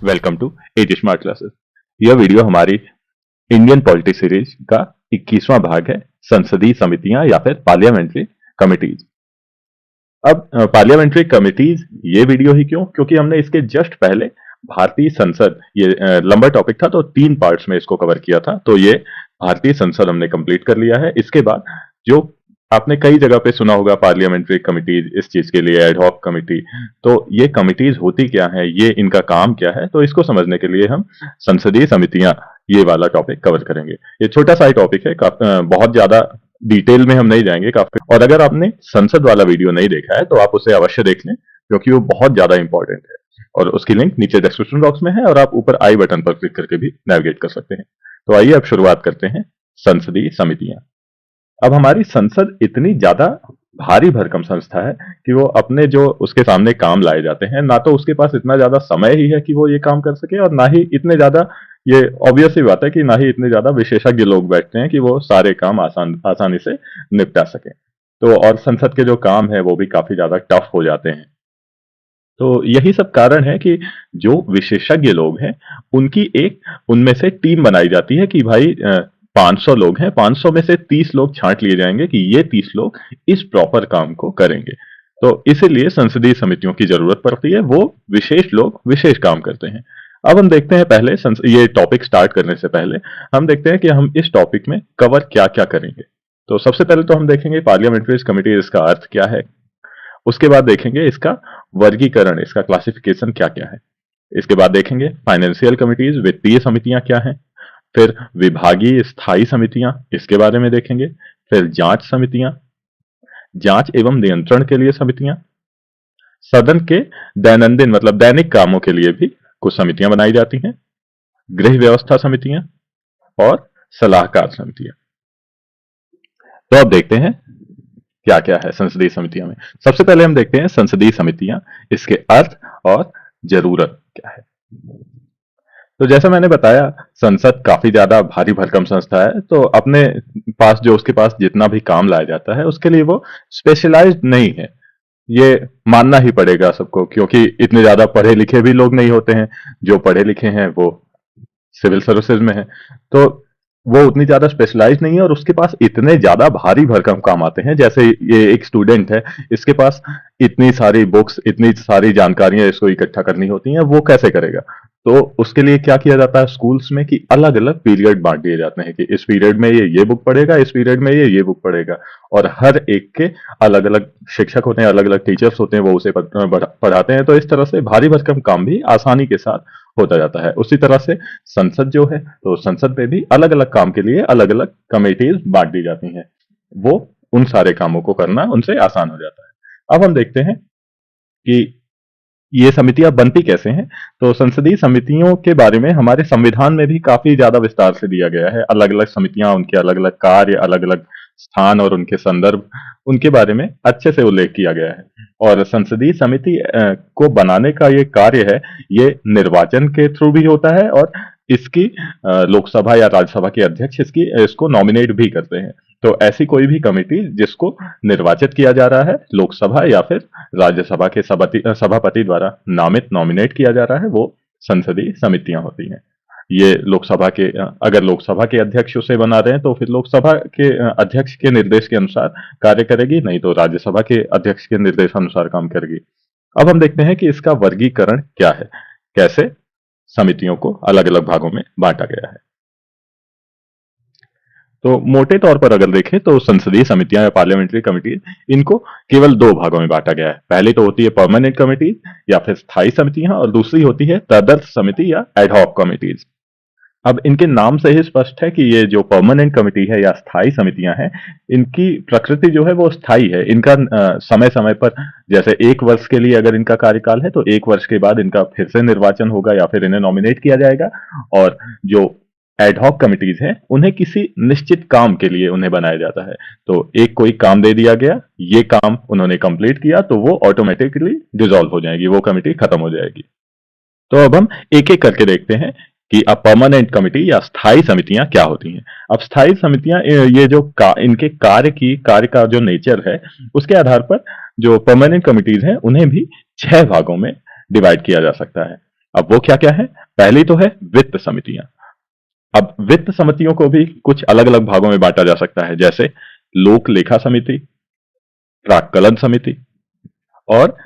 Welcome to edge smart classes. यह video हमारी Indian polity series का 21वां भाग है, संसदीय समितियां या फिर पार्लियामेंट्री कमिटीज। अब पार्लियामेंट्री कमिटीज ये वीडियो ही क्यों? क्योंकि हमने इसके जस्ट पहले भारतीय संसद, ये लंबा टॉपिक था तो 3 पार्ट्स में इसको कवर किया था। तो ये भारतीय संसद हमने कंप्लीट कर लिया है। इसके बाद जो आपने कई जगह पे सुना होगा पार्लियामेंट्री कमिटीज, इस चीज के लिए एड हॉक कमिटी, तो ये कमिटीज होती क्या है, ये इनका काम क्या है, तो इसको समझने के लिए हम संसदीय समितियां ये वाला टॉपिक कवर करेंगे। ये छोटा सा ही टॉपिक है, बहुत ज्यादा डिटेल में हम नहीं जाएंगे काफी। और अगर आपने संसद वाला वीडियो नहीं देखा है तो आप उसे अवश्य देख लें, क्योंकि वो बहुत ज्यादा इंपॉर्टेंट है। और उसकी लिंक नीचे डिस्क्रिप्शन बॉक्स में है और आप ऊपर आई बटन पर क्लिक करके भी नेविगेट कर सकते हैं। तो आइए अब शुरुआत करते हैं संसदीय समितियां। अब हमारी संसद इतनी ज्यादा भारी भरकम संस्था है कि वो अपने जो उसके सामने काम लाए जाते हैं, ना तो उसके पास इतना ज्यादा समय ही है कि वो ये काम कर सके, और ना ही इतने ज्यादा, ये ऑब्वियस ही बात है कि ना ही इतने ज्यादा विशेषज्ञ लोग बैठते हैं कि वो सारे काम आसानी से निपटा सके। तो और संसद के जो काम है वो भी काफी ज्यादा टफ हो जाते हैं। तो यही सब कारण है कि जो विशेषज्ञ लोग हैं उनकी एक उनमें से टीम बनाई जाती है कि भाई 500 लोग हैं, 500 में से 30 लोग छांट लिए जाएंगे कि ये 30 लोग इस प्रॉपर काम को करेंगे। तो इसीलिए संसदीय समितियों की जरूरत पड़ती है, वो विशेष लोग विशेष काम करते हैं। अब हम देखते हैं, पहले ये टॉपिक स्टार्ट करने से पहले हम देखते हैं कि हम इस टॉपिक में कवर क्या क्या करेंगे। तो सबसे पहले तो हम देखेंगे पार्लियामेंट्री कमिटी, इसका अर्थ क्या है। उसके बाद देखेंगे इसका वर्गीकरण, इसका क्लासिफिकेशन क्या क्या है। इसके बाद देखेंगे फाइनेंशियल कमिटीज, वित्तीय समितियां क्या हैं। फिर विभागीय स्थायी समितियां, इसके बारे में देखेंगे। फिर जांच समितियां, जांच एवं नियंत्रण के लिए समितियां। सदन के दैनंदिन मतलब दैनिक कामों के लिए भी कुछ समितियां बनाई जाती हैं। गृह व्यवस्था समितियां और सलाहकार समितियां। तो अब देखते हैं क्या क्या है संसदीय समितियों में। सबसे पहले हम देखते हैं संसदीय समितियां, इसके अर्थ और जरूरत क्या है। तो जैसा मैंने बताया, संसद काफी ज्यादा भारी भरकम संस्था है, तो अपने पास जो उसके पास जितना भी काम लाया जाता है उसके लिए वो स्पेशलाइज्ड नहीं है, ये मानना ही पड़ेगा सबको, क्योंकि इतने ज्यादा पढ़े लिखे भी लोग नहीं होते हैं। जो पढ़े लिखे हैं वो सिविल सर्विसेज में है, तो वो उतनी ज्यादा स्पेशलाइज नहीं है, और उसके पास इतने ज्यादा भारी भरकम काम आते हैं। जैसे ये एक स्टूडेंट है, इसके पास इतनी सारी बुक्स, इतनी सारी जानकारियां इसको इकट्ठा करनी होती हैं, वो कैसे करेगा? तो उसके लिए क्या किया जाता है स्कूल्स में कि अलग अलग पीरियड बांट दिए जाते हैं कि इस पीरियड में ये बुक पढ़ेगा, इस पीरियड में ये बुक पढ़ेगा। और हर एक के अलग अलग शिक्षक होते हैं, अलग अलग टीचर्स होते हैं, वो उसे पढ़ाते हैं। तो इस तरह से भारी भरकम काम भी आसानी के साथ होता जाता है। उसी तरह से संसद जो है, तो संसद में भी अलग अलग काम के लिए अलग अलग कमेटीज बांट दी जाती हैं, वो उन सारे कामों को करना उनसे आसान हो जाता है। अब हम देखते हैं कि ये समितियां बनती कैसे हैं। तो संसदीय समितियों के बारे में हमारे संविधान में भी काफी ज्यादा विस्तार से दिया गया है। अलग अलग समितियां, उनके अलग अलग कार्य, अलग अलग स्थान और उनके संदर्भ, उनके बारे में अच्छे से उल्लेख किया गया है। और संसदीय समिति को बनाने का ये कार्य है, ये निर्वाचन के थ्रू भी होता है, और इसकी लोकसभा या राज्यसभा के अध्यक्ष इसको नॉमिनेट भी करते हैं। तो ऐसी कोई भी कमेटी जिसको निर्वाचित किया जा रहा है लोकसभा या फिर राज्यसभा के सभापति द्वारा नामित नॉमिनेट किया जा रहा है, वो संसदीय समितियां होती हैं। ये लोकसभा के अगर लोकसभा के अध्यक्ष उसे बना रहे हैं तो फिर लोकसभा के अध्यक्ष के निर्देश के अनुसार कार्य करेगी, नहीं तो राज्यसभा के अध्यक्ष के निर्देशानुसार काम करेगी। अब हम देखते हैं कि इसका वर्गीकरण क्या है, कैसे समितियों को अलग अलग भागों में बांटा गया है। तो मोटे तौर पर अगर देखें तो संसदीय समितियां या पार्लियामेंट्री कमिटी, इनको केवल 2 भागों में बांटा गया है। पहली तो होती है परमानेंट कमिटी या फिर स्थायी समितियां, और दूसरी होती है तदर्थ समिति या एडहॉक कमिटीज। अब इनके नाम से ही स्पष्ट है कि ये जो परमानेंट कमिटी है या स्थायी समितियां हैं, इनकी प्रकृति जो है वो स्थायी है। इनका समय समय पर, जैसे 1 वर्ष के लिए अगर इनका कार्यकाल है तो 1 वर्ष के बाद इनका फिर से निर्वाचन होगा या फिर इन्हें नॉमिनेट किया जाएगा। और जो एडहॉक कमिटीज हैं, उन्हें किसी निश्चित काम के लिए उन्हें बनाया जाता है। तो एक कोई काम दे दिया गया, ये काम उन्होंने कंप्लीट किया, तो वो ऑटोमेटिकली डिसॉल्व हो जाएगी, वो कमिटी खत्म हो जाएगी। तो अब हम एक एक करके देखते हैं कि अब परमानेंट कमिटी या स्थायी समितियां क्या होती हैं। अब स्थायी समितियां, ये जो इनके कार्य का जो नेचर है, उसके आधार पर जो परमानेंट कमिटीज हैं उन्हें भी 6 भागों में डिवाइड किया जा सकता है। अब वो क्या क्या है? पहली तो है वित्त समितियां। अब वित्त समितियों को भी कुछ अलग अलग भागों में बांटा जा सकता है, जैसे लोक लेखा समिति, प्राक्कलन समिति और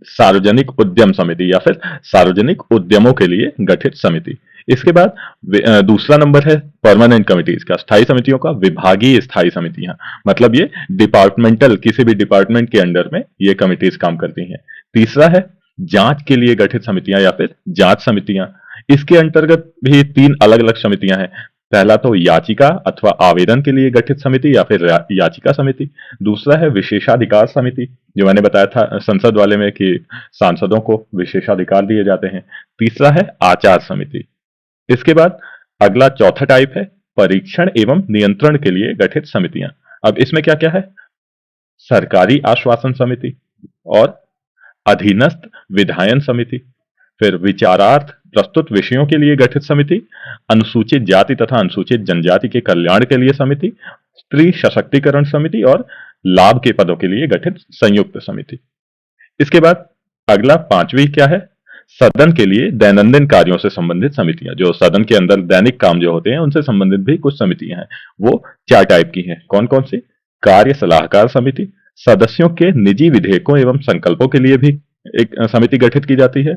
सार्वजनिक उद्यम समिति या फिर सार्वजनिक उद्यमों के लिए गठित समिति। इसके बाद दूसरा नंबर है परमानेंट कमिटीज का, स्थायी समितियों का, विभागीय स्थायी समितियां। मतलब ये डिपार्टमेंटल, किसी भी डिपार्टमेंट के अंडर में ये कमिटीज काम करती हैं। तीसरा है जांच के लिए गठित समितियां या फिर जांच समितियां। इसके अंतर्गत भी तीन अलग अलग समितियां हैं। पहला तो याचिका अथवा आवेदन के लिए गठित समिति या फिर याचिका समिति। दूसरा है विशेषाधिकार समिति, जो मैंने बताया था संसद वाले में कि सांसदों को विशेषाधिकार दिए जाते हैं। तीसरा है आचार समिति। इसके बाद अगला चौथा टाइप है परीक्षण एवं नियंत्रण के लिए गठित समितियां। अब इसमें क्या क्या है? सरकारी आश्वासन समिति और अधीनस्थ विधायन समिति, फिर विचारार्थ प्रस्तुत विषयों के लिए गठित समिति, अनुसूचित जाति तथा अनुसूचित जनजाति के कल्याण के लिए समिति, स्त्री सशक्तिकरण समिति और लाभ के पदों के लिए गठित संयुक्त समिति। इसके बाद अगला पांचवी क्या है? सदन के लिए दैनंदिन कार्यों से संबंधित समितियां। जो सदन के अंदर दैनिक काम जो होते हैं उनसे संबंधित भी कुछ समितियां हैं, वो चार टाइप की हैं। कौन कौन सी? कार्य सलाहकार समिति, सदस्यों के निजी विधेयकों एवं संकल्पों के लिए भी एक समिति गठित की जाती है।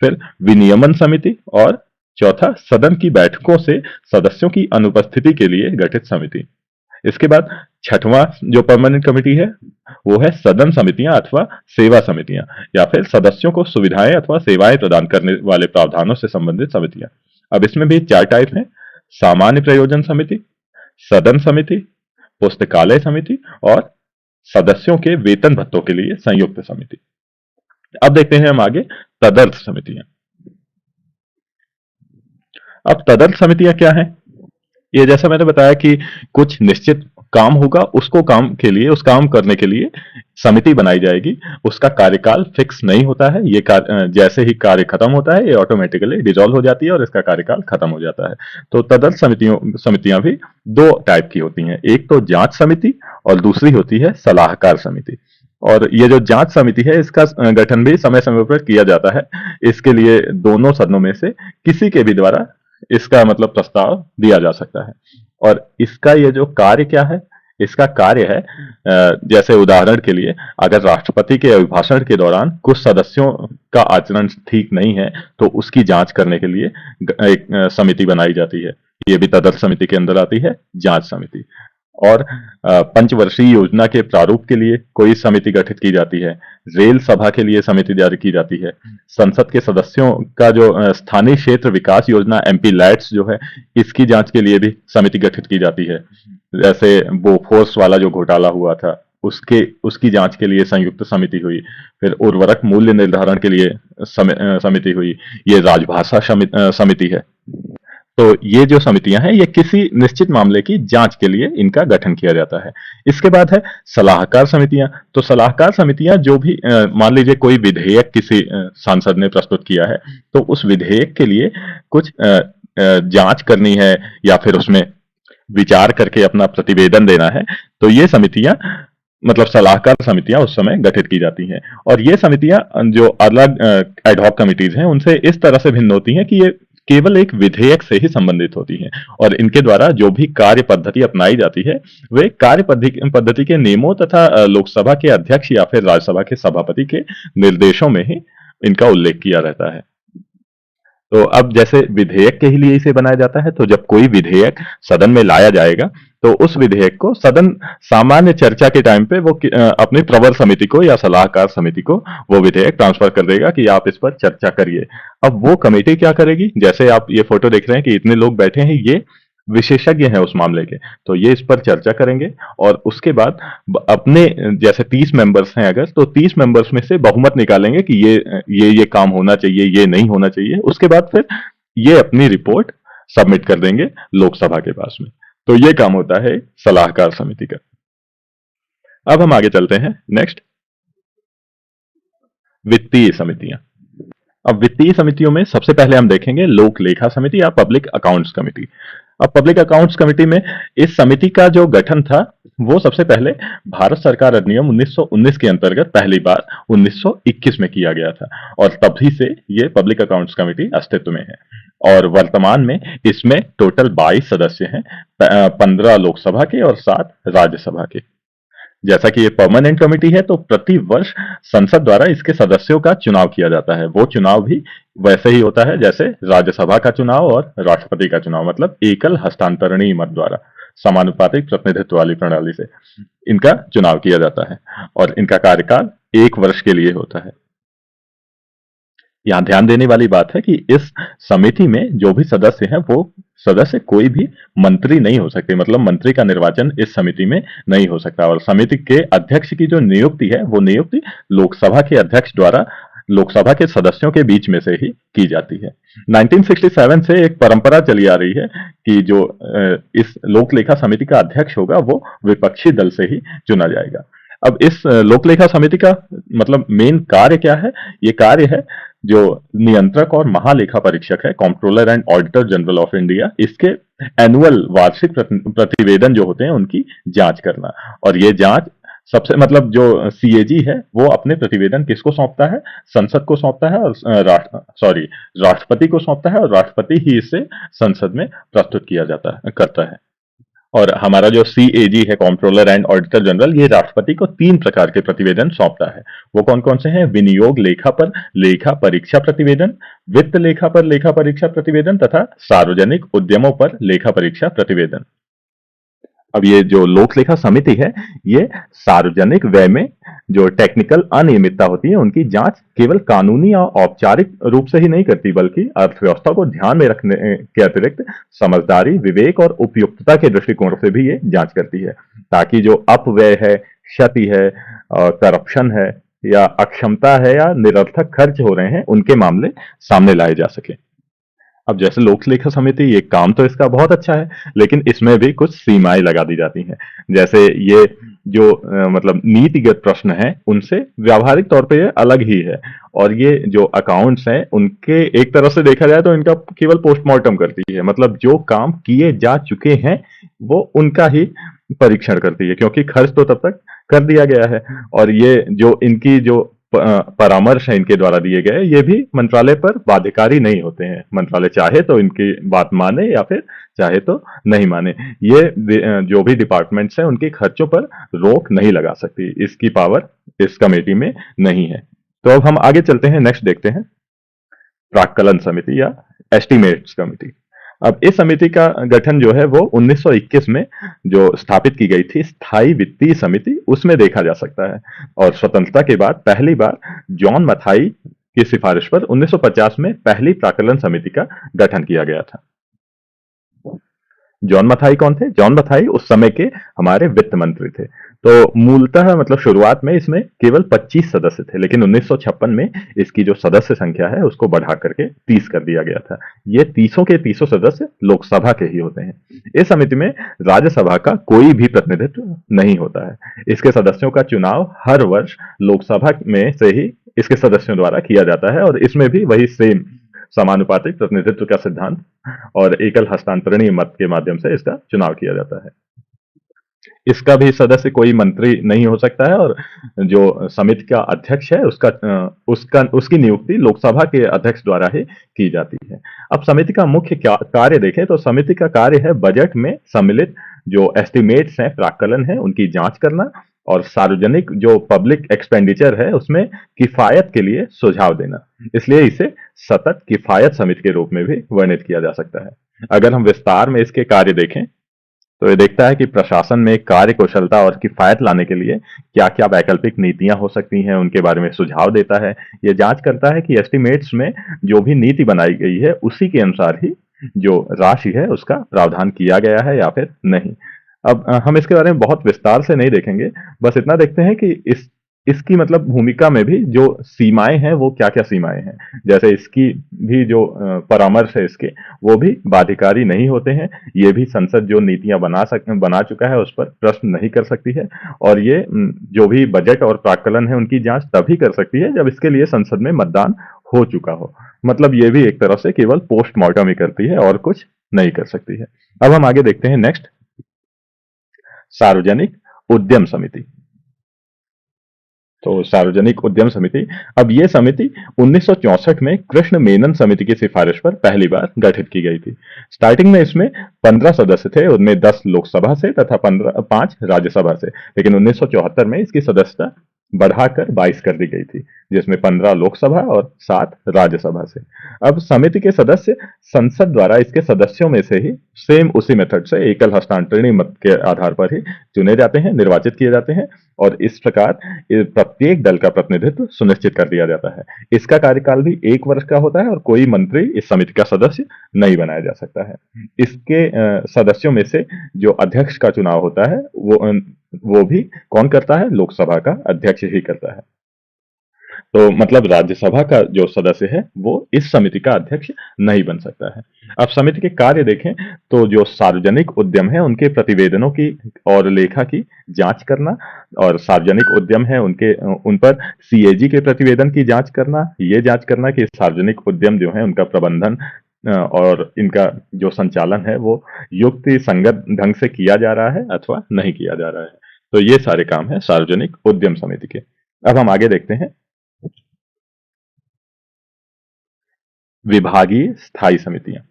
फिर विनियमन समिति और चौथा सदन की बैठकों से सदस्यों की अनुपस्थिति के लिए गठित समिति। इसके बाद छठवां जो परमानेंट कमेटी है वो है सदन समितियां अथवा सेवा समितियां या फिर सदस्यों को सुविधाएं अथवा सेवाएं प्रदान करने वाले प्रावधानों से संबंधित समितियां। अब इसमें भी चार टाइप हैं: सामान्य प्रयोजन समिति, सदन समिति, पुस्तकालय समिति और सदस्यों के वेतन भत्तों के लिए संयुक्त समिति। अब देखते हैं हम आगे तदर्थ समितियां। अब तदर्थ समितियां क्या हैं? ये जैसा मैंने बताया कि कुछ निश्चित काम होगा, उसको काम के लिए, उस काम करने के लिए समिति बनाई जाएगी। उसका कार्यकाल फिक्स नहीं होता है। ये जैसे ही कार्य खत्म होता है ये ऑटोमेटिकली डिसॉल्व हो जाती है और इसका कार्यकाल खत्म हो जाता है। तो तदर्थ समितियां भी दो टाइप की होती हैं, एक तो जांच समिति और दूसरी होती है सलाहकार समिति। और ये जो जांच समिति है इसका गठन भी समय समय पर किया जाता है। इसके लिए दोनों सदनों में से किसी के भी द्वारा इसका मतलब प्रस्ताव दिया जा सकता है। और इसका ये जो कार्य क्या है? इसका कार्य है जैसे उदाहरण के लिए अगर राष्ट्रपति के अभिभाषण के दौरान कुछ सदस्यों का आचरण ठीक नहीं है तो उसकी जांच करने के लिए एक समिति बनाई जाती है। ये भी तदर्थ समिति के अंदर आती है, जांच समिति। और पंचवर्षीय योजना के प्रारूप के लिए कोई समिति गठित की जाती है। रेल सभा के लिए समिति जारी की जाती है। संसद के सदस्यों का जो स्थानीय क्षेत्र विकास योजना एमपी लैट्स जो है, इसकी जांच के लिए भी समिति गठित की जाती है। जैसे बोफोर्स वाला जो घोटाला हुआ था उसकी जांच के लिए संयुक्त समिति हुई। फिर उर्वरक मूल्य निर्धारण के लिए समिति हुई। ये राजभाषा समिति है। तो ये जो समितियां हैं ये किसी निश्चित मामले की जांच के लिए इनका गठन किया जाता है। इसके बाद है सलाहकार समितियां। तो सलाहकार समितियां जो भी मान लीजिए कोई विधेयक किसी सांसद ने प्रस्तुत किया है तो उस विधेयक के लिए कुछ जांच करनी है या फिर उसमें विचार करके अपना प्रतिवेदन देना है, तो ये समितियां मतलब सलाहकार समितियां उस समय गठित की जाती हैं। और ये समितियां जो अलग एडहॉक कमिटीज हैं उनसे इस तरह से भिन्न होती हैं कि ये केवल एक विधेयक से ही संबंधित होती हैं और इनके द्वारा जो भी कार्य पद्धति अपनाई जाती है वे कार्य पद्धति के नियमों तथा लोकसभा के अध्यक्ष या फिर राज्यसभा के सभापति के निर्देशों में ही इनका उल्लेख किया रहता है। तो अब जैसे विधेयक के ही लिए इसे बनाया जाता है, तो जब कोई विधेयक सदन में लाया जाएगा तो उस विधेयक को सदन सामान्य चर्चा के टाइम पे वो अपनी प्रवर समिति को या सलाहकार समिति को वो विधेयक ट्रांसफर कर देगा कि आप इस पर चर्चा करिए। अब वो कमेटी क्या करेगी? जैसे आप ये फोटो देख रहे हैं कि इतने लोग बैठे हैं, ये विशेषज्ञ हैं उस मामले के, तो ये इस पर चर्चा करेंगे और उसके बाद अपने जैसे 30 मेंबर्स हैं अगर, तो 30 मेंबर्स में से बहुमत निकालेंगे कि ये काम होना चाहिए, ये नहीं होना चाहिए। उसके बाद फिर ये अपनी रिपोर्ट सबमिट कर देंगे लोकसभा के पास में। तो ये काम होता है सलाहकार समिति का। अब हम आगे चलते हैं नेक्स्ट, वित्तीय समितियां। अब वित्तीय समितियों में सबसे पहले हम देखेंगे लोक लेखा समिति या पब्लिक अकाउंट्स कमेटी। अब पब्लिक अकाउंट्स कमेटी में इस समिति का जो गठन था वो सबसे पहले भारत सरकार अधिनियम 1919 के अंतर्गत पहली बार 1921 में किया गया था और तभी से ये पब्लिक अकाउंट्स कमेटी अस्तित्व में है। और वर्तमान में इसमें टोटल 22 सदस्य हैं, 15 लोकसभा के और 7 राज्यसभा के। जैसा कि ये परमानेंट कमेटी है तो प्रति वर्ष संसद द्वारा इसके सदस्यों का चुनाव किया जाता है। वो चुनाव भी वैसे ही होता है जैसे राज्यसभा का चुनाव और राष्ट्रपति का चुनाव, मतलब एकल हस्तांतरणीय मत द्वारा समानुपातिक प्रतिनिधित्व वाली प्रणाली से इनका चुनाव किया जाता है और इनका कार्यकाल 1 वर्ष के लिए होता है। यहाँ ध्यान देने वाली बात है कि इस समिति में जो भी सदस्य हैं वो सदस्य कोई भी मंत्री नहीं हो सकते, मतलब मंत्री का निर्वाचन इस समिति में नहीं हो सकता। और समिति के अध्यक्ष की जो नियुक्ति है वो नियुक्ति लोकसभा के अध्यक्ष द्वारा लोकसभा के सदस्यों के बीच में से ही की जाती है। 1967 से एक परंपरा चली आ रही है कि जो इस लोक लेखा समिति का अध्यक्ष होगा वो विपक्षी दल से ही चुना जाएगा। अब इस लोक लेखा समिति का मतलब मेन कार्य क्या है? ये कार्य है जो नियंत्रक और महालेखा परीक्षक है, controller and auditor general of India, इसके एनुअल वार्षिक प्रतिवेदन जो होते हैं उनकी जांच करना। और ये जांच सबसे मतलब जो सीएजी है वो अपने प्रतिवेदन किसको सौंपता है? संसद को सौंपता है और राष्ट्रपति को सौंपता है और राष्ट्रपति ही इसे संसद में प्रस्तुत किया जाता है करता है। और हमारा जो सीएजी है, कंट्रोलर एंड ऑडिटर जनरल, ये राष्ट्रपति को 3 प्रकार के प्रतिवेदन सौंपता है। वो कौन कौन से हैं? विनियोग लेखा पर लेखा परीक्षा प्रतिवेदन, वित्त लेखा पर लेखा परीक्षा प्रतिवेदन तथा सार्वजनिक उद्यमों पर लेखा परीक्षा प्रतिवेदन। अब ये जो लोक लेखा समिति है ये सार्वजनिक व्यय में जो टेक्निकल अनियमितता होती है उनकी जांच केवल कानूनी और औपचारिक रूप से ही नहीं करती बल्कि अर्थव्यवस्था को ध्यान में रखने के अतिरिक्त समझदारी, विवेक और उपयुक्तता के दृष्टिकोण से भी ये जांच करती है ताकि जो अपव्यय है, क्षति है, करप्शन है या अक्षमता है या निरर्थक खर्च हो रहे हैं उनके मामले सामने लाए जा सके। अब जैसे लोक लेखा समिति, ये काम तो इसका बहुत अच्छा है लेकिन इसमें भी कुछ सीमाएं लगा दी जाती हैं। जैसे ये जो मतलब नीतिगत प्रश्न है उनसे व्यावहारिक तौर पे ये अलग ही है और ये जो अकाउंट्स हैं उनके एक तरह से देखा जाए तो इनका केवल पोस्टमार्टम करती है, मतलब जो काम किए जा चुके हैं वो उनका ही परीक्षण करती है क्योंकि खर्च तो तब तक कर दिया गया है। और ये जो इनकी जो परामर्श है इनके द्वारा दिए गए ये भी मंत्रालय पर बाध्यकारी नहीं होते हैं। मंत्रालय चाहे तो इनकी बात माने या फिर चाहे तो नहीं माने। ये जो भी डिपार्टमेंट्स हैं उनके खर्चों पर रोक नहीं लगा सकती, इसकी पावर इस कमेटी में नहीं है। तो अब हम आगे चलते हैं, नेक्स्ट देखते हैं प्राक्कलन समिति या एस्टिमेट्स कमिटी। अब इस समिति का गठन जो है वो 1921 में जो स्थापित की गई थी स्थायी वित्तीय समिति उसमें देखा जा सकता है और स्वतंत्रता के बाद पहली बार जॉन मथाई की सिफारिश पर 1950 में पहली प्राक्कलन समिति का गठन किया गया था। जॉन मथाई कौन थे? जॉन मथाई उस समय के हमारे वित्त मंत्री थे। तो मूलतः मतलब शुरुआत में इसमें केवल 25 सदस्य थे लेकिन 1956 में इसकी जो सदस्य संख्या है उसको बढ़ा करके 30 कर दिया गया था। ये 30 के 30 सदस्य लोकसभा के ही होते हैं। इस समिति में राज्यसभा का कोई भी प्रतिनिधित्व नहीं होता है। इसके सदस्यों का चुनाव हर वर्ष लोकसभा में से ही इसके सदस्यों द्वारा किया जाता है और इसमें भी वही सेम समानुपातिक प्रतिनिधित्व का सिद्धांत और एकल हस्तांतरणीय मत के माध्यम से इसका चुनाव किया जाता है। इसका भी सदस्य कोई मंत्री नहीं हो सकता है और जो समिति का अध्यक्ष है उसकी नियुक्ति लोकसभा के अध्यक्ष द्वारा ही की जाती है। अब समिति का मुख्य कार्य देखें तो समिति का कार्य है बजट में सम्मिलित जो एस्टिमेट्स हैं, प्राक्कलन है, उनकी जांच करना और सार्वजनिक जो पब्लिक एक्सपेंडिचर है उसमें किफायत के लिए सुझाव देना। इसलिए इसे सतत किफायत समिति के रूप में भी वर्णित किया जा सकता है। अगर हम विस्तार में इसके कार्य देखें तो ये देखता है कि प्रशासन में कार्य कुशलता और किफायत लाने के लिए क्या क्या वैकल्पिक नीतियां हो सकती हैं उनके बारे में सुझाव देता है। ये जांच करता है कि एस्टिमेट्स में जो भी नीति बनाई गई है उसी के अनुसार ही जो राशि है उसका प्रावधान किया गया है या फिर नहीं। अब हम इसके बारे में बहुत विस्तार से नहीं देखेंगे, बस इतना देखते हैं कि इसकी मतलब भूमिका में भी जो सीमाएं हैं वो क्या क्या सीमाएं हैं। जैसे इसकी भी जो परामर्श है इसके वो भी बाध्यकारी नहीं होते हैं। ये भी संसद जो नीतियां बना चुका है उस पर प्रश्न नहीं कर सकती है और ये जो भी बजट और प्राक्कलन है उनकी जांच तभी कर सकती है जब इसके लिए संसद में मतदान हो चुका हो। मतलब ये भी एक तरह से केवल पोस्टमार्टम ही करती है और कुछ नहीं कर सकती है। अब हम आगे देखते हैं नेक्स्ट सार्वजनिक उद्यम समिति। तो सार्वजनिक उद्यम समिति, अब ये समिति 1964 में कृष्ण मेनन समिति की सिफारिश पर पहली बार गठित की गई थी। स्टार्टिंग में इसमें 15 सदस्य थे, उनमें 10 लोकसभा से तथा 5 राज्यसभा से, लेकिन 1974 में इसकी सदस्यता बढ़ाकर 22 कर दी गई थी, जिसमें 15 लोकसभा और 7 राज्यसभा से। अब समिति के सदस्य संसद द्वारा इसके सदस्यों में से ही सेम उसी मेथड से एकल हस्तांतरणीय मत के आधार पर ही चुने जाते हैं, निर्वाचित किए जाते हैं, और इस प्रकार प्रत्येक दल का प्रतिनिधित्व सुनिश्चित कर दिया जाता है। इसका कार्यकाल भी 1 वर्ष का होता है और कोई मंत्री इस समिति का सदस्य नहीं बनाया जा सकता है। इसके सदस्यों में से जो अध्यक्ष का चुनाव होता है वो भी कौन करता है? लोकसभा का अध्यक्ष ही करता है। तो मतलब राज्यसभा का जो सदस्य है वो इस समिति का अध्यक्ष नहीं बन सकता है। अब समिति के कार्य देखें तो जो सार्वजनिक उद्यम है उनके प्रतिवेदनों की और लेखा की जांच करना, और सार्वजनिक उद्यम है उन पर सीएजी के प्रतिवेदन की जांच करना, ये जांच करना कि सार्वजनिक उद्यम जो है उनका प्रबंधन और इनका जो संचालन है वो युक्ति संगत ढंग से किया जा रहा है अथवा नहीं किया जा रहा है। तो ये सारे काम है सार्वजनिक उद्यम समिति के। अब हम आगे देखते हैं विभागीय स्थायी समितियां।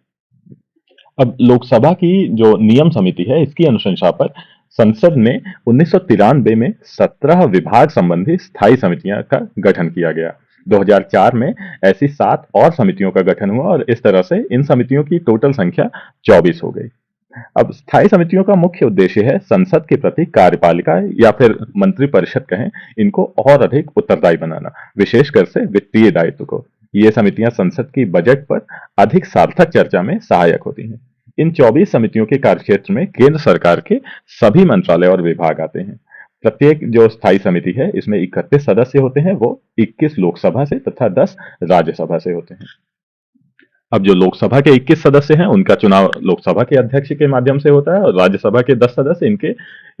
अब लोकसभा की जो नियम समिति है इसकी अनुशंसा पर संसद ने 1993 में 17 विभाग संबंधी स्थायी समितियां का गठन किया गया। 2004 में ऐसी 7 और समितियों का गठन हुआ और इस तरह से इन समितियों की टोटल संख्या 24 हो गई। अब स्थायी समितियों का मुख्य उद्देश्य है संसद के प्रति कार्यपालिका या फिर मंत्रिपरिषद कहें, इनको और अधिक उत्तरदायी बनाना, विशेषकर से वित्तीय दायित्व को। ये समितियां संसद की बजट पर अधिक सार्थक चर्चा में सहायक होती हैं। इन 24 समितियों के कार्यक्षेत्र में केंद्र सरकार के सभी मंत्रालय और विभाग आते हैं। प्रत्येक जो स्थायी समिति है इसमें 31 सदस्य होते हैं, वो 21 लोकसभा से तथा 10 राज्यसभा से होते हैं। अब जो लोकसभा के 21 सदस्य हैं उनका चुनाव लोकसभा के अध्यक्ष के माध्यम से होता है, और राज्यसभा के 10 सदस्य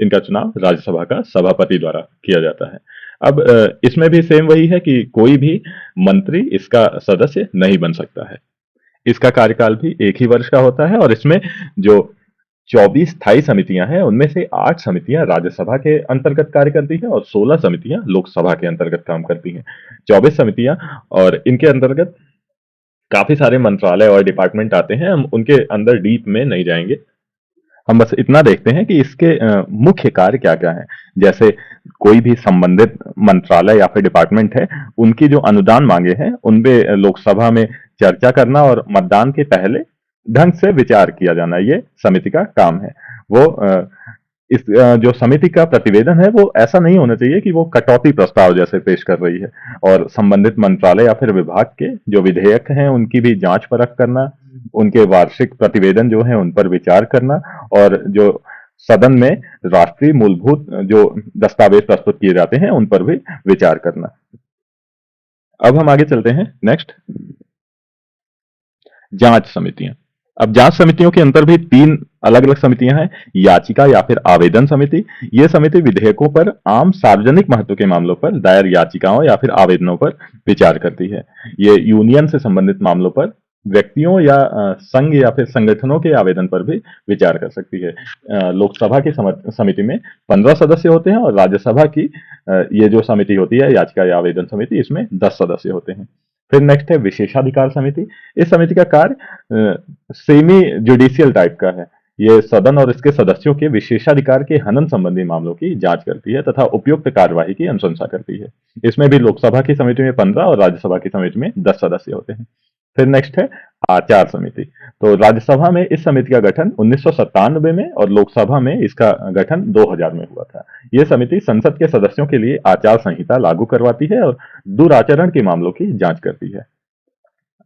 इनका चुनाव राज्यसभा का सभापति द्वारा किया जाता है। अब इसमें भी सेम वही है कि कोई भी मंत्री इसका सदस्य नहीं बन सकता है। इसका कार्यकाल भी 1 ही वर्ष का होता है, और इसमें जो 24 स्थायी समितियां हैं उनमें से 8 समितियां राज्यसभा के अंतर्गत कार्य करती हैं और 16 समितियां लोकसभा के अंतर्गत काम करती हैं। 24 समितियां, और इनके अंतर्गत काफी सारे मंत्रालय और डिपार्टमेंट आते हैं। हम उनके अंदर डीप में नहीं जाएंगे, हम बस इतना देखते हैं कि इसके मुख्य कार्य क्या क्या हैं। जैसे कोई भी संबंधित मंत्रालय या फिर डिपार्टमेंट है, उनकी जो अनुदान मांगे हैं उन पे लोकसभा में चर्चा करना और मतदान के पहले ढंग से विचार किया जाना, ये समिति का काम है। वो इस जो समिति का प्रतिवेदन है वो ऐसा नहीं होना चाहिए कि वो कटौती प्रस्ताव जैसे पेश कर रही है, और संबंधित मंत्रालय या फिर विभाग के जो विधेयक हैं उनकी भी जांच परख करना, उनके वार्षिक प्रतिवेदन जो है उन पर विचार करना, और जो सदन में राष्ट्रीय मूलभूत जो दस्तावेज प्रस्तुत किए जाते हैं उन पर भी विचार करना। अब हम आगे चलते हैं। नेक्स्ट, जांच समितियां। अब जांच समितियों के अंतर भी 3 अलग अलग समितियां हैं। याचिका या फिर आवेदन समिति, यह समिति विधेयकों पर आम सार्वजनिक महत्व के मामलों पर दायर याचिकाओं या फिर आवेदनों पर विचार करती है। ये यूनियन से संबंधित मामलों पर व्यक्तियों या संघ या फिर संगठनों के आवेदन पर भी विचार कर सकती है। लोकसभा की समिति में 15 सदस्य होते हैं, और राज्यसभा की ये जो समिति होती है याचिका या आवेदन समिति, इसमें 10 सदस्य होते हैं। फिर नेक्स्ट है विशेषाधिकार समिति। इस समिति का कार्य सेमी जुडिशियल टाइप का है। ये सदन और इसके सदस्यों के विशेषाधिकार के हनन संबंधी मामलों की जांच करती है तथा उपयुक्त कार्यवाही की अनुशंसा करती है। इसमें भी लोकसभा की समिति में 15 और राज्यसभा की समिति में 10 सदस्य होते हैं। फिर नेक्स्ट है आचार समिति। तो राज्यसभा में इस समिति का गठन 1997 में और लोकसभा में इसका गठन 2000 में हुआ था। यह समिति संसद के सदस्यों के लिए आचार संहिता लागू करवाती है और दुराचरण के मामलों की जांच करती है।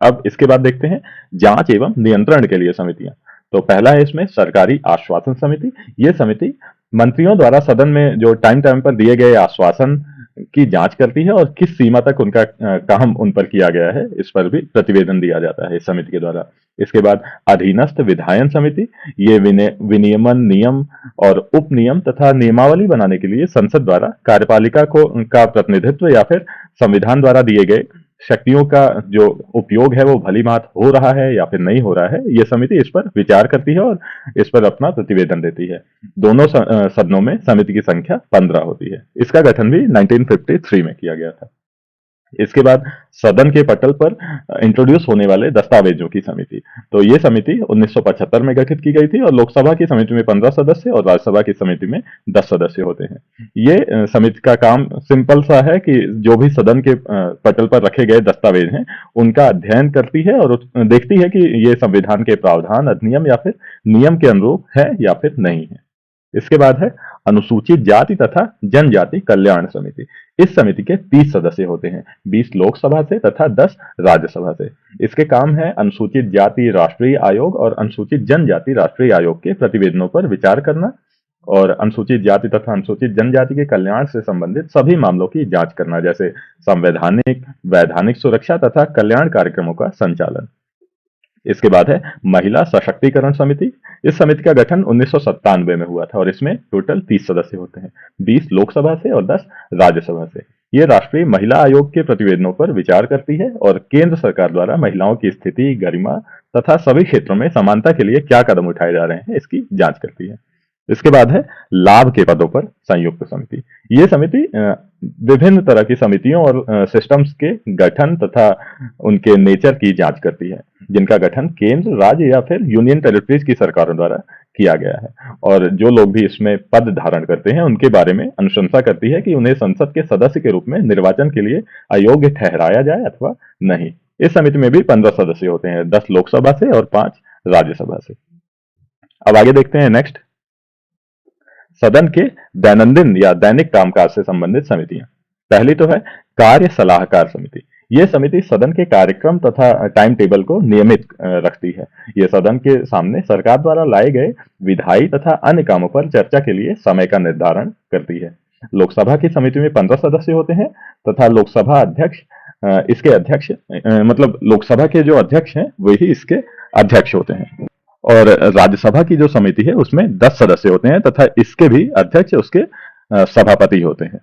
अब इसके बाद देखते हैं जांच एवं नियंत्रण के लिए समितियां। तो पहला है इसमें सरकारी आश्वासन समिति। यह समिति मंत्रियों द्वारा सदन में जो टाइम टाइम पर दिए गए आश्वासन की जांच करती है और किस सीमा तक उनका काम उन पर किया गया है, इस पर भी प्रतिवेदन दिया जाता है इस समिति के द्वारा। इसके बाद अधीनस्थ विधायन समिति, ये विनियमन, नियम और उप नियम तथा नियमावली बनाने के लिए संसद द्वारा कार्यपालिका का प्रतिनिधित्व या फिर संविधान द्वारा दिए गए शक्तियों का जो उपयोग है वो भलीभांति हो रहा है या फिर नहीं हो रहा है, ये समिति इस पर विचार करती है और इस पर अपना प्रतिवेदन देती है। दोनों सदनों में समिति की संख्या 15 होती है। इसका गठन भी 1953 में किया गया था। इसके बाद सदन के पटल पर इंट्रोड्यूस होने वाले दस्तावेजों की समिति। तो ये समिति 1975 में गठित की गई थी और लोकसभा की समिति में 15 सदस्य और राज्यसभा की समिति में 10 सदस्य होते हैं। ये समिति का काम सिंपल सा है कि जो भी सदन के पटल पर रखे गए दस्तावेज हैं उनका अध्ययन करती है और देखती है कि ये संविधान के प्रावधान, अधिनियम या फिर नियम के अनुरूप है या फिर नहीं है। इसके बाद है अनुसूचित जाति तथा जनजाति कल्याण समिति। इस समिति के 30 सदस्य होते हैं, 20 लोकसभा से तथा 10 राज्यसभा से। इसके काम है अनुसूचित जाति राष्ट्रीय आयोग और अनुसूचित जनजाति राष्ट्रीय आयोग के प्रतिवेदनों पर विचार करना और अनुसूचित जाति तथा अनुसूचित जनजाति के कल्याण से संबंधित सभी मामलों की जांच करना, जैसे संवैधानिक, वैधानिक सुरक्षा तथा कल्याण कार्यक्रमों का संचालन। इसके बाद है महिला सशक्तिकरण समिति। इस समिति का गठन 1997 में हुआ था और इसमें टोटल 30 सदस्य होते हैं, 20 लोकसभा से और 10 राज्यसभा से। ये राष्ट्रीय महिला आयोग के प्रतिवेदनों पर विचार करती है और केंद्र सरकार द्वारा महिलाओं की स्थिति, गरिमा तथा सभी क्षेत्रों में समानता के लिए क्या कदम उठाए जा रहे हैं इसकी जांच करती है। इसके बाद है लाभ के पदों पर संयुक्त समिति। ये समिति विभिन्न तरह की समितियों और सिस्टम्स के गठन तथा उनके नेचर की जांच करती है, जिनका गठन केंद्र, राज्य या फिर यूनियन टेरिटरीज की सरकारों द्वारा किया गया है और जो लोग भी इसमें पद धारण करते हैं उनके बारे में अनुशंसा करती है कि उन्हें संसद के सदस्य के रूप में निर्वाचन के लिए अयोग्य ठहराया जाए अथवा नहीं। इस समिति में भी 15 सदस्य होते हैं, 10 लोकसभा से और 5 राज्यसभा से। अब आगे देखते हैं नेक्स्ट, सदन के दैनंदिन या दैनिक कामकाज से संबंधित समितियां। पहली तो है कार्य सलाहकार समिति। यह समिति सदन के कार्यक्रम तथा टाइम टेबल को नियमित रखती है। यह सदन के सामने सरकार द्वारा लाए गए विधायी तथा अन्य कामों पर चर्चा के लिए समय का निर्धारण करती है। लोकसभा की समिति में 15 सदस्य होते हैं तथा लोकसभा अध्यक्ष इसके अध्यक्ष मतलब लोकसभा के जो अध्यक्ष हैं वही इसके अध्यक्ष होते हैं और राज्यसभा की जो समिति है उसमें 10 सदस्य होते हैं तथा इसके भी अध्यक्ष उसके सभापति होते हैं,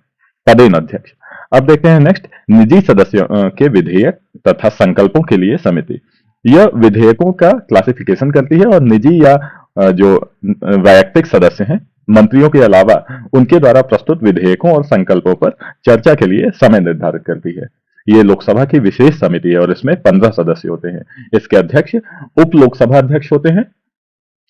पदेन अध्यक्ष। अब देखते हैं नेक्स्ट, निजी सदस्यों के विधेयक तथा संकल्पों के लिए समिति। यह विधेयकों का क्लासिफिकेशन करती है और निजी या जो वैयक्तिक सदस्य हैं, मंत्रियों के अलावा उनके द्वारा प्रस्तुत विधेयकों और संकल्पों पर चर्चा के लिए समय निर्धारित करती है। ये लोकसभा की विशेष समिति है और इसमें 15 सदस्य होते हैं। इसके अध्यक्ष उप लोकसभा अध्यक्ष होते हैं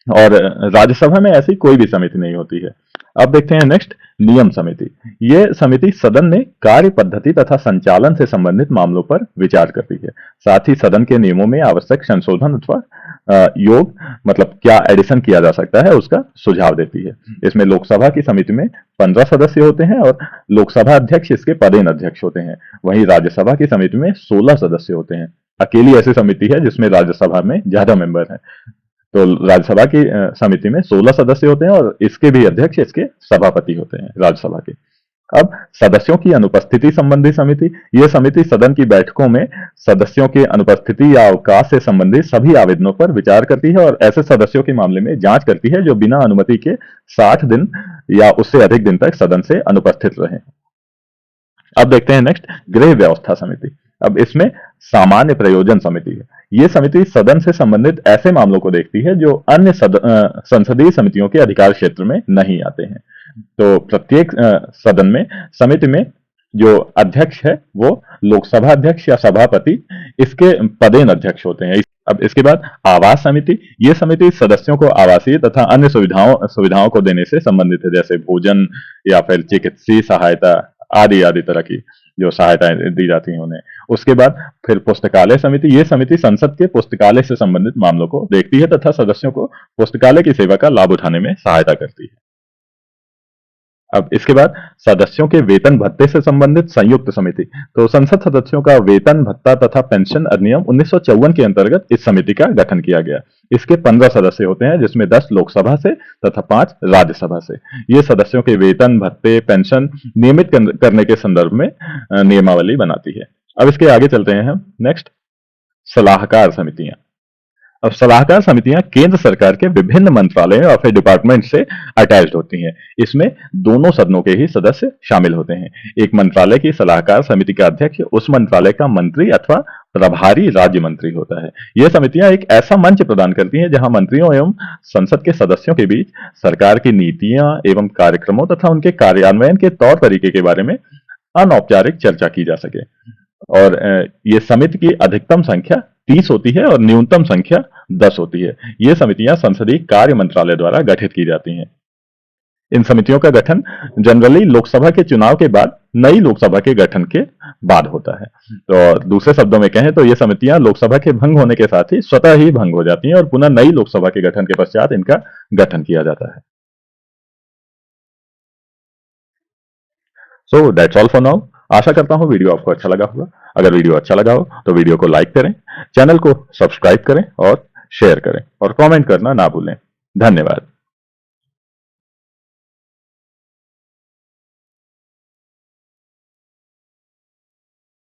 और राज्यसभा में ऐसी कोई भी समिति नहीं होती है। अब देखते हैं नेक्स्ट, नियम समिति। यह समिति सदन में कार्य पद्धति तथा संचालन से संबंधित मामलों पर विचार करती है, साथ ही सदन के नियमों में आवश्यक संशोधन अथवा योग मतलब क्या एडिशन किया जा सकता है उसका सुझाव देती है। इसमें लोकसभा की समिति में 15 सदस्य होते हैं और लोकसभा अध्यक्ष इसके पदेन अध्यक्ष होते हैं। वहीं राज्यसभा की समिति में 16 सदस्य होते हैं। अकेली ऐसी समिति है जिसमें राज्यसभा में ज्यादा मेंबर हैं। तो राज्यसभा की समिति में 16 सदस्य होते हैं और इसके भी अध्यक्ष इसके सभापति होते हैं राज्यसभा के। अब सदस्यों की अनुपस्थिति संबंधी समिति। यह समिति सदन की बैठकों में सदस्यों की अनुपस्थिति या अवकाश से संबंधित सभी आवेदनों पर विचार करती है और ऐसे सदस्यों के मामले में जांच करती है जो बिना अनुमति के 60 दिन या उससे अधिक दिन तक सदन से अनुपस्थित रहे। अब देखते हैं नेक्स्ट, गृह व्यवस्था समिति। अब इसमें सामान्य प्रयोजन समिति है। यह समिति सदन से संबंधित ऐसे मामलों को देखती है जो अन्य संसदीय समितियों के अधिकार क्षेत्र में नहीं आते हैं। तो प्रत्येक सदन में समिति में जो अध्यक्ष है वो लोकसभा अध्यक्ष या सभापति इसके पदेन अध्यक्ष होते हैं। अब इसके बाद आवास समिति। यह समिति सदस्यों को आवासीय तथा अन्य सुविधाओं को देने से संबंधित है, जैसे भोजन या फिर चिकित्सीय सहायता आदि आदि तरह की जो सहायताएं दी जाती हैं उन्हें। उसके बाद फिर पुस्तकालय समिति। यह समिति संसद के पुस्तकालय से संबंधित मामलों को देखती है तथा सदस्यों को पुस्तकालय की सेवा का लाभ उठाने में सहायता करती है। अब इसके बाद सदस्यों के वेतन भत्ते से संबंधित संयुक्त समिति। तो संसद सदस्यों का वेतन भत्ता तथा पेंशन अधिनियम 1954 के अंतर्गत इस समिति का गठन किया गया। इसके 15 सदस्य होते हैं जिसमें 10 लोकसभा से तथा 5 राज्यसभा से। ये सदस्यों के वेतन भत्ते पेंशन नियमित करने के संदर्भ में नियमावली बनाती है। अब इसके आगे चलते हैं हम नेक्स्ट, सलाहकार समितियां। अब सलाहकार समितियां केंद्र सरकार के विभिन्न मंत्रालयों या फिर डिपार्टमेंट से अटैच्ड होती हैं। इसमें दोनों सदनों के ही सदस्य शामिल होते हैं। एक मंत्रालय की सलाहकार समिति का अध्यक्ष उस मंत्रालय का मंत्री अथवा प्रभारी राज्य मंत्री होता है। ये समितियां एक ऐसा मंच प्रदान करती हैं जहां मंत्रियों एवं संसद के सदस्यों के बीच सरकार की नीतियां एवं कार्यक्रमों तथा उनके कार्यान्वयन के तौर तरीके के बारे में अनौपचारिक चर्चा की जा सके। और ये समिति की अधिकतम संख्या 30 होती है और न्यूनतम संख्या 10 होती है। ये समितियां संसदीय कार्य मंत्रालय द्वारा गठित की जाती हैं। इन समितियों का गठन जनरली लोकसभा के चुनाव के बाद नई लोकसभा के गठन के बाद होता है। तो दूसरे शब्दों में कहें तो ये समितियां लोकसभा के भंग होने के साथ ही स्वतः ही भंग हो जाती हैं और पुनः नई लोकसभा के गठन के पश्चात इनका गठन किया जाता है। So that's all for now. आशा करता हूं वीडियो आपको अच्छा लगा होगा। अगर वीडियो अच्छा लगा हो तो वीडियो को लाइक करें, चैनल को सब्सक्राइब करें और शेयर करें और कमेंट करना ना भूलें। धन्यवाद।